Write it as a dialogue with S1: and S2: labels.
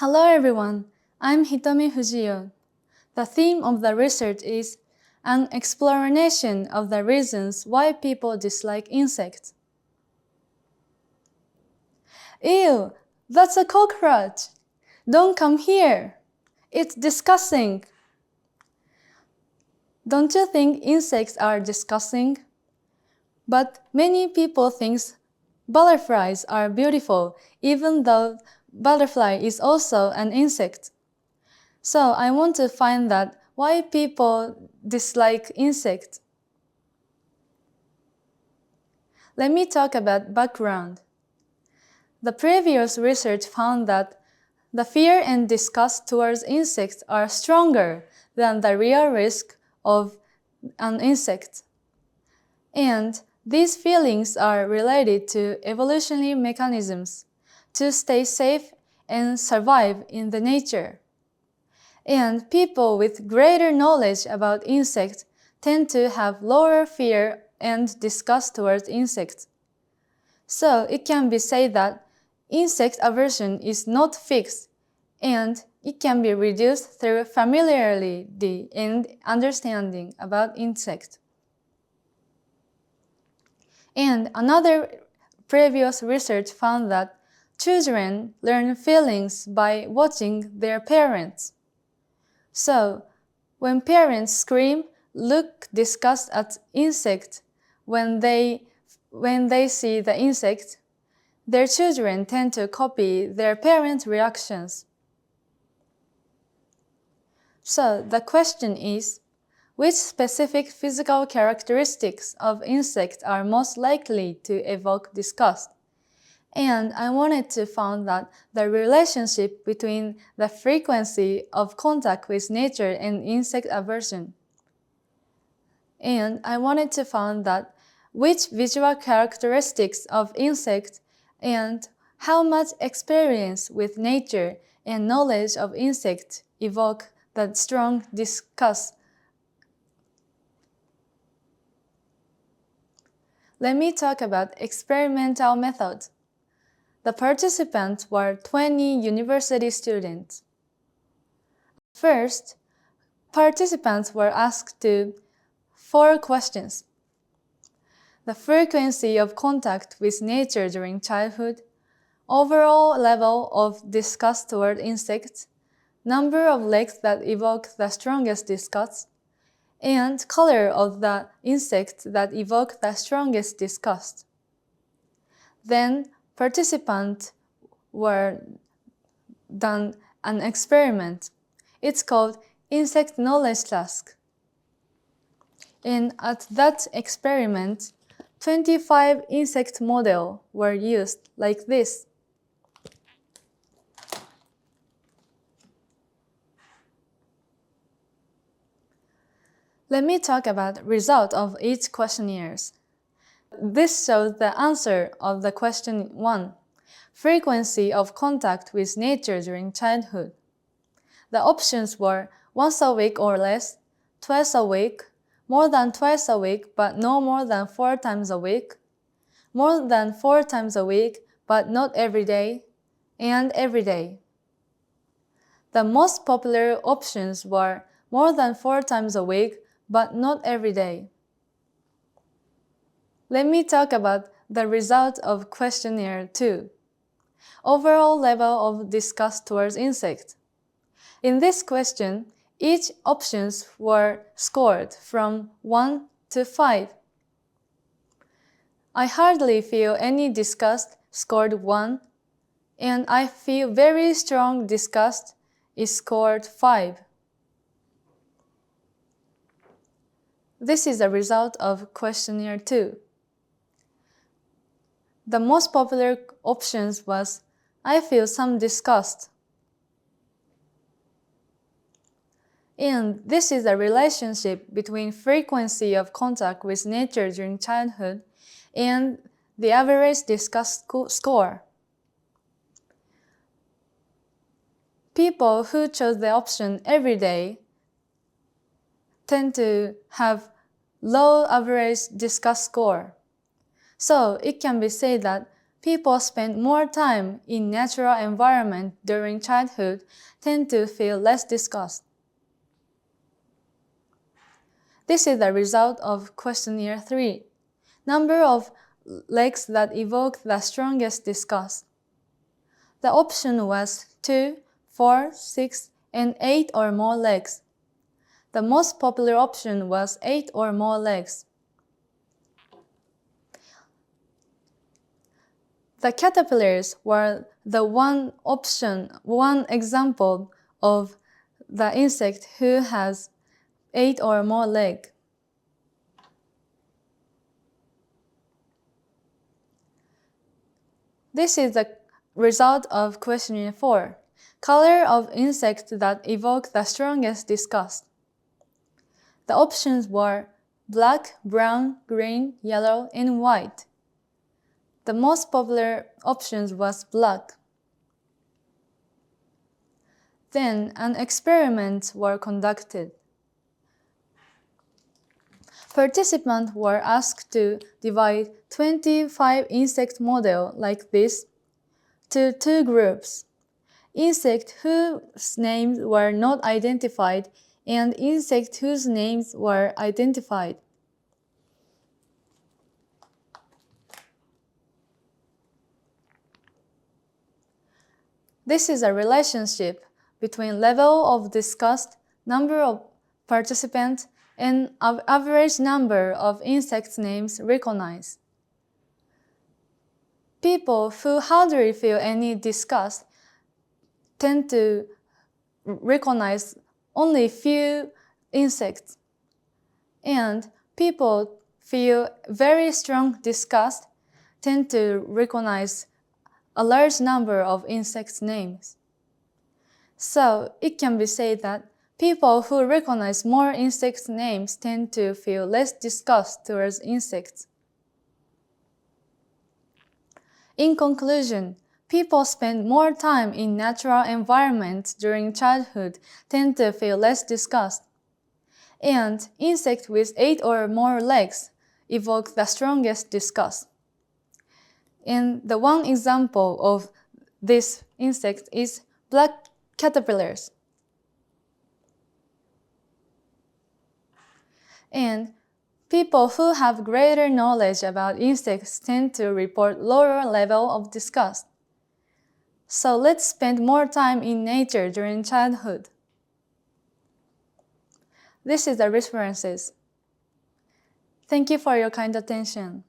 S1: Hello everyone, I'm Hitomi Fujio. The theme of the research is an exploration of the reasons why people dislike insects. Ew, that's a cockroach! Don't come here! It's disgusting! Don't you think insects are disgusting? But many people think butterflies are beautiful, even though butterfly is also an insect. So I want to find out why people dislike insects. Let me talk about background. The previous research found that the fear and disgust towards insects are stronger than the real risk of an insect. And these feelings are related to evolutionary mechanisms to stay safe and survive in the nature. And people with greater knowledge about insects tend to have lower fear and disgust towards insects. So it can be said that insect aversion is not fixed, and it can be reduced through familiarity and understanding about insects. And another previous research found that children learn feelings by watching their parents. So, when parents scream, look disgust at insects when they see the insect, their children tend to copy their parents' reactions. So, the question is, which specific physical characteristics of insects are most likely to evoke disgust? And I wanted to find that the relationship between the frequency of contact with nature and insect aversion. And I wanted to find that which visual characteristics of insects and how much experience with nature and knowledge of insects evoke that strong disgust. Let me talk about experimental methods. The participants were 20 university students. First, participants were asked 4 questions. The frequency of contact with nature during childhood, overall level of disgust toward insects, number of legs that evoke the strongest disgust, and color of the insect that evoke the strongest disgust. Then, participants were done an experiment. It's called Insect Knowledge Task. And at that experiment, 25 insect models were used like this. Let me talk about the result of each questionnaires. This shows the answer of the question 1, frequency of contact with nature during childhood. The options were once a week or less, twice a week, more than twice a week but no more than 4 times a week, more than 4 times a week but not every day, and every day. The most popular options were more than 4 times a week but not every day. Let me talk about the result of questionnaire 2. Overall level of disgust towards insects. In this question, each options were scored from 1 to 5. I hardly feel any disgust scored 1, and I feel very strong disgust is scored 5. This is the result of questionnaire 2. The most popular options was, I feel some disgust. And this is the relationship between frequency of contact with nature during childhood and the average disgust score. People who chose the option every day tend to have low average disgust score. So it can be said that people spend more time in natural environment during childhood tend to feel less disgust. This is the result of questionnaire 3. Number of legs that evoke the strongest disgust. The option was 2, 4, 6, and 8 or more legs. The most popular option was 8 or more legs. The caterpillars were the one example of the insect who has 8 or more legs. This is the result of questionnaire 4. Color of insect that evoke the strongest disgust. The options were black, brown, green, yellow, and white. The most popular option was black. Then an experiment was conducted. Participants were asked to divide 25 insect models like this to 2 groups: insects whose names were not identified and insects whose names were identified. This is a relationship between level of disgust, number of participants, and average number of insect names recognized. People who hardly feel any disgust tend to recognize only few insects, and people feel very strong disgust tend to recognize a large number of insect names. So it can be said that people who recognize more insect names tend to feel less disgust towards insects. In conclusion, people spend more time in natural environments during childhood tend to feel less disgust. And insects with 8 or more legs evoke the strongest disgust. And the one example of this insect is black caterpillars. And people who have greater knowledge about insects tend to report lower level of disgust. So let's spend more time in nature during childhood. This is the references. Thank you for your kind attention.